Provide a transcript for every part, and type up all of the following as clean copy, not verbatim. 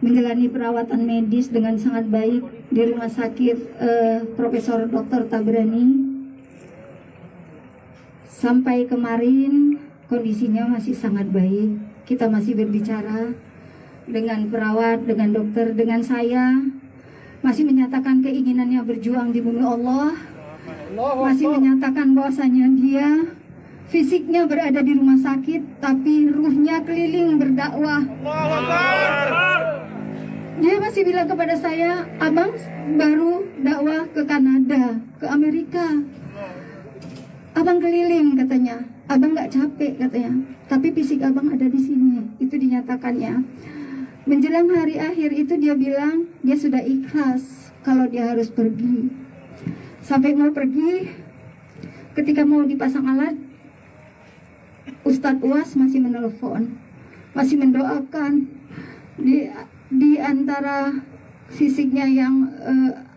menjalani perawatan medis dengan sangat baik di rumah sakit Profesor Dr. Tabrani. Sampai kemarin kondisinya masih sangat baik. Kita masih berbicara dengan perawat, dengan dokter, dengan saya, masih menyatakan keinginannya berjuang di bumi Allah, masih menyatakan bahwasanya dia fisiknya berada di rumah sakit, tapi ruhnya keliling berdakwah. Dia masih bilang kepada saya, abang baru dakwah ke Kanada, ke Amerika. Abang keliling katanya, abang nggak capek katanya, tapi fisik abang ada di sini. Itu dinyatakannya. Menjelang hari akhir itu dia bilang dia sudah ikhlas kalau dia harus pergi. Sampai mau pergi, ketika mau dipasang alat, Ustadz Uwas masih menelpon, masih mendoakan. Di antara fisiknya yang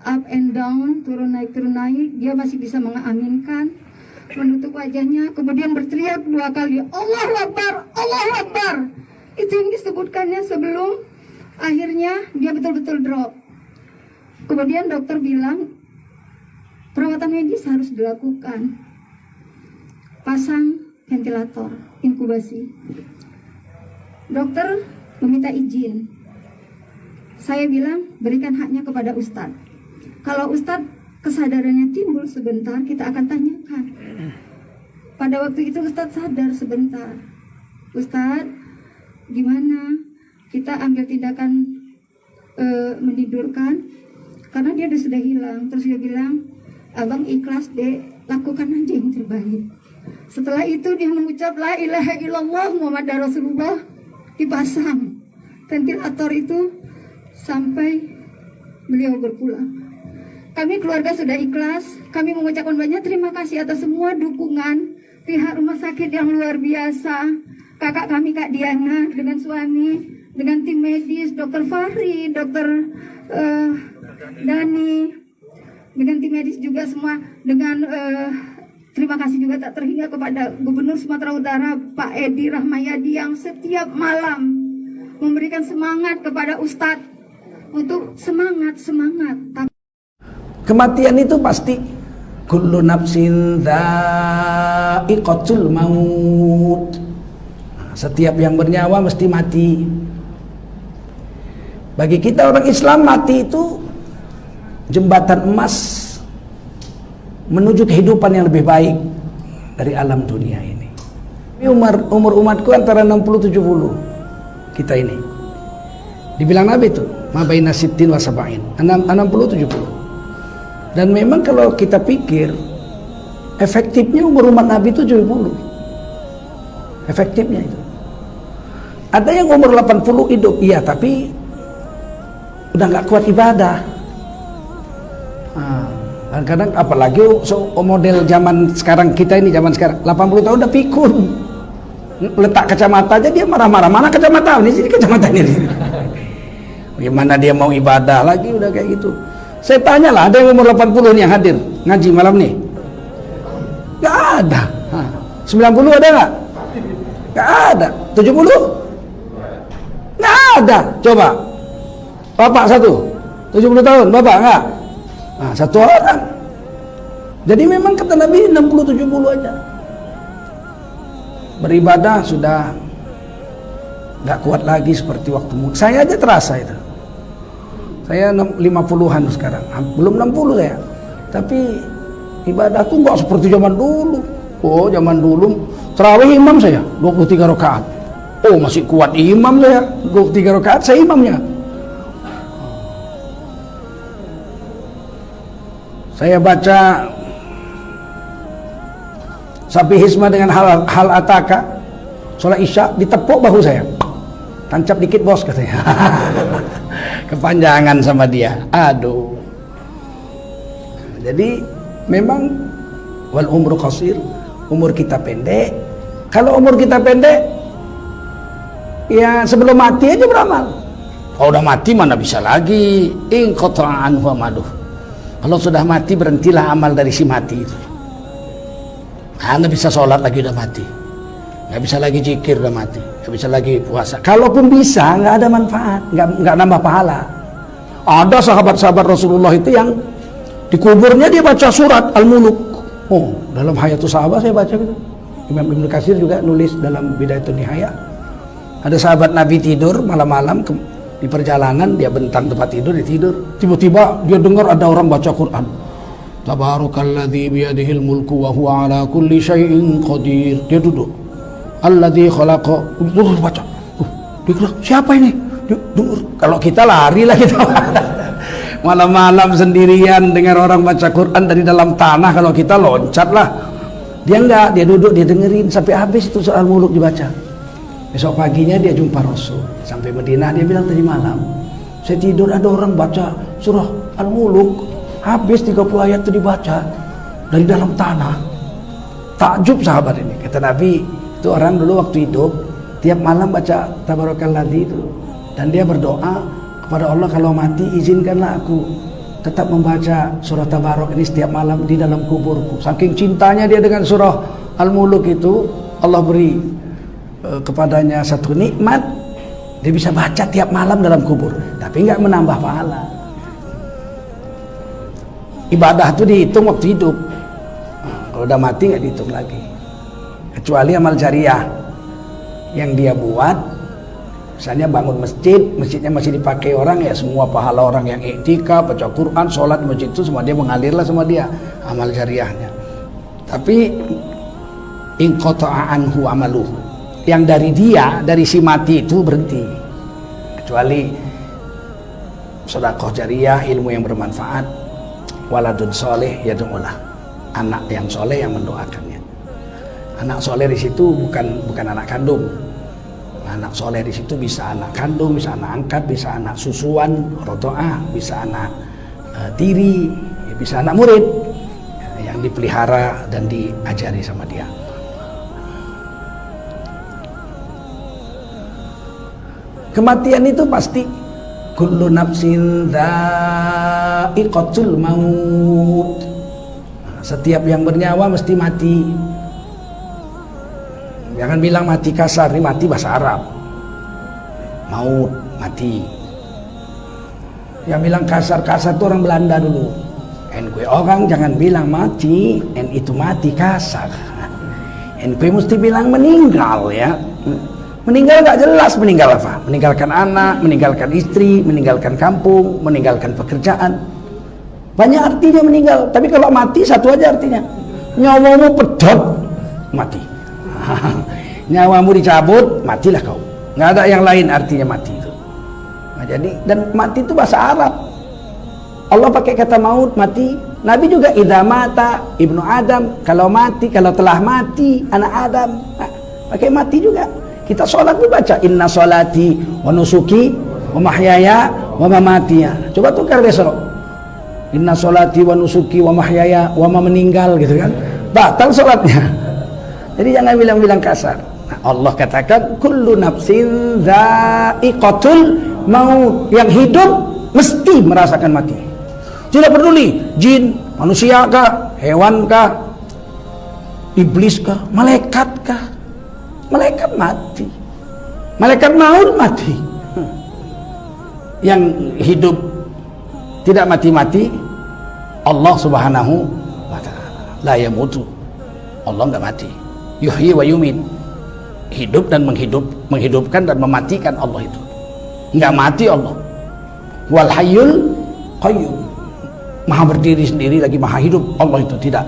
up and down, turun naik, dia masih bisa mengaminkan, menutup wajahnya, kemudian berteriak 2 kali, Allahu Akbar, Allahu Akbar. Itu yang disebutkannya sebelum akhirnya dia betul-betul drop. Kemudian dokter bilang perawatan medis harus dilakukan, pasang ventilator, inkubasi. Dokter meminta izin. Saya bilang berikan haknya kepada Ustadz. Kalau Ustadz kesadarannya timbul sebentar, kita akan tanyakan. Pada waktu itu Ustadz sadar sebentar. Ustadz, gimana? Kita ambil tindakan menidurkan, karena dia sudah hilang. Terus dia bilang, abang ikhlas deh, lakukan aja yang terbaik. Setelah itu dia mengucap la ilaha illallah Muhammad Rasulullah, dipasang ventilator itu sampai beliau berpulang. Kami keluarga sudah ikhlas. Kami mengucapkan banyak terima kasih atas semua dukungan pihak rumah sakit yang luar biasa. Kakak kami Kak Diana dengan suami, dengan tim medis, Dr. Fahri, Dr. Dani, dengan tim medis juga semua. Dengan terima kasih juga tak terhingga kepada Gubernur Sumatera Utara Pak Edi Rahmayadi yang setiap malam memberikan semangat kepada Ustadz untuk semangat. Kematian itu pasti. Kullu nafsin dha'iqatul maut. Setiap yang bernyawa mesti mati. Bagi kita orang Islam, mati itu jembatan emas menuju kehidupan yang lebih baik dari alam dunia ini. Umur umatku antara 60-70. Kita ini dibilang Nabi itu ma baina sittin wa sab'in, 60-70. Dan memang kalau kita pikir efektifnya umur umat Nabi itu 70. Efektifnya itu. Ada yang umur 80 hidup, iya, tapi udah nggak kuat ibadah. Kadang-kadang apalagi model zaman sekarang, kita ini zaman sekarang 80 tahun udah pikun. Letak kacamata aja dia marah-marah. Mana kacamata? Ini sini kacamata ini. Gimana dia mau ibadah lagi, udah kayak gitu. Saya tanyalah, ada yang umur 80 nih yang hadir ngaji malam nih? Gak ada. 90 ada gak? Gak ada. 70? Gak ada. Coba bapak satu 70 tahun, bapak gak? Nah, satu orang. Jadi memang kata Nabi 60-70 aja. Beribadah sudah gak kuat lagi seperti waktu muda. Saya aja terasa itu. Saya 50-an sekarang, belum 60 saya. Tapi ibadah tuh nggak seperti zaman dulu. Oh, zaman dulu tarawih imam saya 23 rakaat. Oh, masih kuat imam saya 23 rakaat, saya imamnya. Saya baca Sapi Hisma dengan hal ataka, sholat isya, ditepuk bahu saya. Tancap dikit bos katanya. Kepanjangan sama dia. Aduh. Jadi memang wal umru qasir, umur kita pendek. Kalau umur kita pendek, ya sebelum mati aja beramal. Kalau udah mati mana bisa lagi. In qata'a anhu amaluh. Kalau sudah mati berhentilah amal dari si mati itu. Anda bisa sholat lagi udah mati. nggak bisa lagi zikir, udah mati, nggak bisa lagi puasa. Kalaupun bisa, nggak ada manfaat, nggak nambah pahala. Ada sahabat-sahabat Rasulullah itu yang di kuburnya dia baca surat Al-Muluk. Oh, dalam Hayatus Sahabat saya baca gitu. Imam Ibnu Katsir juga nulis dalam Bidayatun Nihayah. Ada sahabat Nabi tidur malam-malam di perjalanan, dia bentang tempat tidur, dia tidur. Tiba-tiba dia dengar ada orang baca Quran. Tabarakalladzi biyadihil mulku wa huwa ala kulli syai'in qadir. Dia duduk. Alladzi khalaqa. Terus baca. Dia kira, siapa ini? Dengar. Kalau kita lari lah kita. Malam-malam sendirian dengar orang baca Quran dari dalam tanah, kalau kita loncat lah. Dia enggak, dia duduk, dia dengerin sampai habis itu surah Al-Muluk dibaca. Besok paginya dia jumpa Rasul. Sampai Madinah dia bilang tadi malam, saya tidur ada orang baca surah Al-Muluk, habis 30 ayat itu dibaca dari dalam tanah. Takjub sahabat ini. Kata Nabi, itu orang dulu waktu hidup tiap malam baca Tabarakalladzi itu, dan dia berdoa kepada Allah, kalau mati izinkanlah aku tetap membaca surah Tabarok ini setiap malam di dalam kuburku. Saking cintanya dia dengan surah Al-Muluk itu, Allah beri kepadanya satu nikmat, dia bisa baca tiap malam dalam kubur, tapi nggak menambah pahala. Ibadah itu dihitung waktu hidup, kalau udah mati nggak dihitung lagi, kecuali amal jariah yang dia buat. Misalnya bangun masjid, masjidnya masih dipakai orang, ya semua pahala orang yang iktikaf, baca Quran, sholat di masjid itu semua dia mengalirlah sama dia amal jariahnya. Tapi in qata'a anhu amaluhu, yang dari dia, dari si mati itu berhenti, kecuali sedekah jariah, ilmu yang bermanfaat, waladun soleh yad'ulah, anak yang soleh yang mendoakannya. Anak soleh di situ bukan anak kandung. Anak soleh di situ bisa anak kandung, bisa anak angkat, bisa anak susuan, rotoah, bisa anak tiri, bisa anak murid yang dipelihara dan diajari sama dia. Kematian itu pasti. Kullu nafsin dha'iqatul maut. Setiap yang bernyawa mesti mati. Jangan bilang mati kasar, ini mati bahasa Arab. Maut, mati. Yang bilang kasar-kasar itu orang Belanda dulu. NQ orang jangan bilang mati, N itu mati kasar. NQ mesti bilang meninggal ya. Meninggal gak jelas meninggal apa. Meninggalkan anak, meninggalkan istri, meninggalkan kampung, meninggalkan pekerjaan. Banyak artinya meninggal. Tapi kalau mati satu aja artinya. Nyawamu pedot, mati. Nyawamu dicabut, matilah kau. Nggak ada yang lain artinya mati itu. Nah, jadi, dan mati itu bahasa Arab. Allah pakai kata maut, mati. Nabi juga idza mata ibnu Adam, kalau mati, kalau telah mati anak Adam. Nah, pakai mati juga. Kita sholat tuh baca inna sholati wa nusuki wa mahyaya wa mamatiya. Coba tukar besok. Inna sholati wa nusuki wa mahyaya wa meninggal gitu kan. Batal sholatnya. Jadi jangan bilang-bilang kasar. Nah, Allah katakan kullu nafsin dha'iqatul maut. Yang hidup mesti merasakan mati. Tidak peduli jin, manusia kah, hewan kah, iblis kah, malaikat kah. Malaikat mati. Malaikat maut mati. Yang hidup tidak mati-mati Allah Subhanahu wa ta'ala. La yamutu. Allah enggak mati. Yuhyi wa yumit, hidup dan menghidupkan dan mematikan Allah itu. Enggak mati Allah. Wal hayyul qayyum, maha berdiri sendiri lagi maha hidup. Allah itu tidak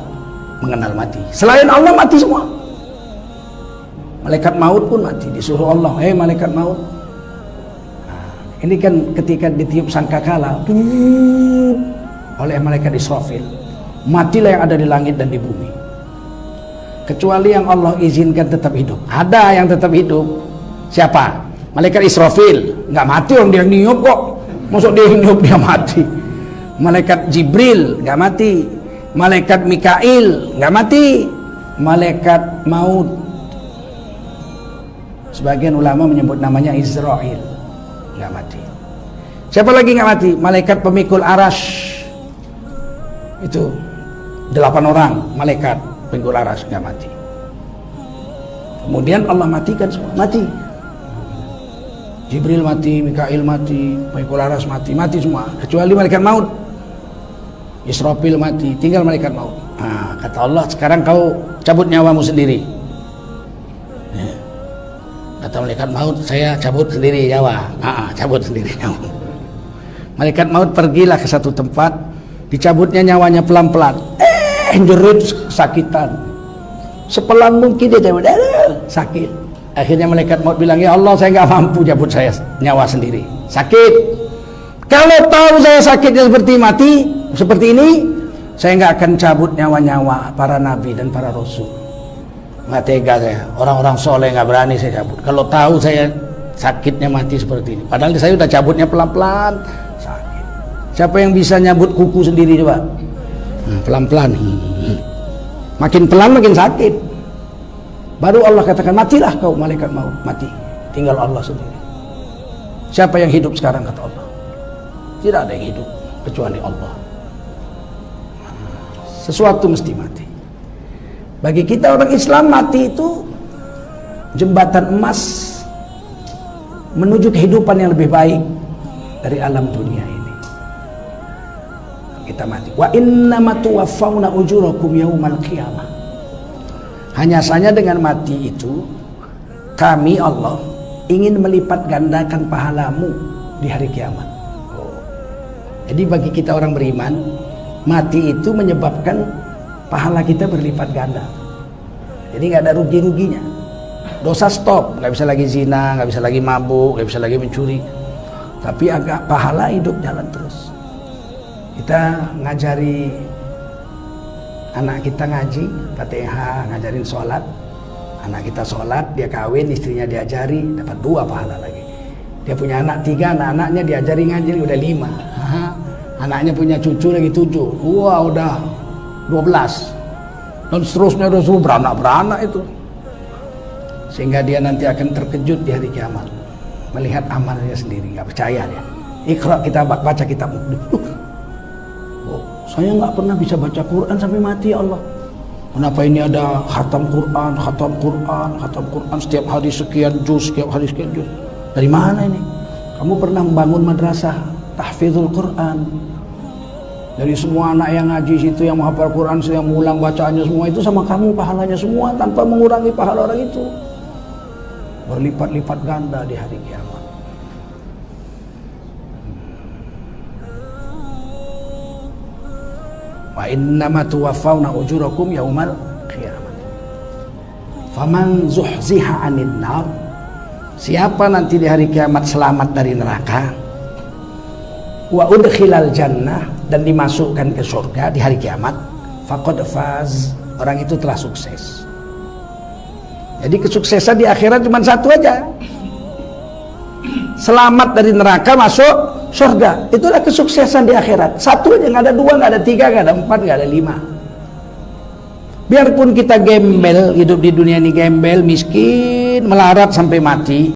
mengenal mati. Selain Allah mati semua. Malaikat maut pun mati, disuruh Allah, hei malaikat maut. Nah, ini kan ketika ditiup sangkakala oleh malaikat Israfil, matilah yang ada di langit dan di bumi. Kecuali yang Allah izinkan tetap hidup. Ada yang tetap hidup. Siapa? Malaikat Israfil. Nggak mati orang dia niup kok. Maksud dia niup dia mati. Malaikat Jibril nggak mati. Malaikat Mikail nggak mati. Malaikat maut, sebagian ulama menyebut namanya Israel, nggak mati. Siapa lagi nggak mati? Malaikat pemikul arash. Itu 8 orang malaikat pemikul arash nggak mati. Kemudian Allah matikan semua, mati. Jibril mati, Mikail mati, Maikul Aras mati, mati semua kecuali malaikat maut. Israfil mati, tinggal malaikat maut. Nah, kata Allah, sekarang kau cabut nyawamu sendiri. Ya. Kata malaikat maut, saya cabut sendiri nyawa. Cabut sendiri nyawa. Malaikat maut pergilah ke satu tempat, dicabutnya nyawanya pelan-pelan. Jerit kesakitan. Sepelan mungkin dia cabut, sakit. Akhirnya malaikat maut bilang, ya Allah, saya nggak mampu cabut saya nyawa sendiri, sakit. Kalau tahu saya sakitnya seperti ini, saya nggak akan cabut nyawa-nyawa para nabi dan para rasul. Nggak tega saya, orang-orang soleh nggak berani saya cabut. Kalau tahu saya sakitnya mati seperti ini, padahal saya udah cabutnya pelan-pelan, sakit. Siapa yang bisa nyabut kuku sendiri coba? Pelan-pelan, makin pelan makin sakit. Baru Allah katakan, matilah kau malaikat maut, mati. Tinggal Allah sendiri. Siapa yang hidup sekarang, kata Allah? Tidak ada yang hidup kecuali Allah. Sesuatu mesti mati. Bagi kita orang Islam, mati itu jembatan emas menuju kehidupan yang lebih baik dari alam dunia ini. Kita mati. Wa innama tuwaffawna ujurakum yaumal qiyamah. Hanya saja dengan mati itu, kami Allah ingin melipat gandakan pahalamu di hari kiamat. Jadi bagi kita orang beriman, mati itu menyebabkan pahala kita berlipat ganda. Jadi nggak ada rugi-ruginya. Dosa stop, nggak bisa lagi zina, nggak bisa lagi mabuk, nggak bisa lagi mencuri. Tapi agak pahala hidup jalan terus. Kita ngajari anak kita ngaji, Fatihah, ngajarin sholat. Anak kita sholat, dia kawin, istrinya diajari, dapat 2 pahala lagi. Dia punya anak 3, anak-anaknya diajari ngaji, udah 5. Anaknya punya cucu lagi 7. Wah, udah 12. Dan seterusnya udah suruh beranak-beranak itu. Sehingga dia nanti akan terkejut di hari kiamat, melihat amalnya sendiri, nggak percaya dia. Iqra, kita baca kitab. Saya nggak pernah bisa baca Quran sampai mati, ya Allah. Kenapa ini ada khatam Quran, setiap hari sekian juz, Dari mana ini? Kamu pernah membangun madrasah tahfizul Quran. Dari semua anak yang ngaji situ, yang menghafal Quran, yang mengulang bacaannya semua itu sama kamu pahalanya semua tanpa mengurangi pahala orang itu. Berlipat-lipat ganda di hari kiamat. Wa innama tuwaffawna ujurakum yaumal qiyamah. Faman zuhziha 'anil nar, siapa nanti di hari kiamat selamat dari neraka, wa udkhilal jannah, dan dimasukkan ke surga di hari kiamat, faqad faz, orang itu telah sukses. Jadi kesuksesan di akhirat cuma satu aja, selamat dari neraka, masuk surga. Itulah kesuksesan di akhirat. Satu aja, nggak ada 2, nggak ada 3, nggak ada 4, nggak ada 5. Biarpun kita gembel, hidup di dunia ini gembel, miskin, melarat sampai mati,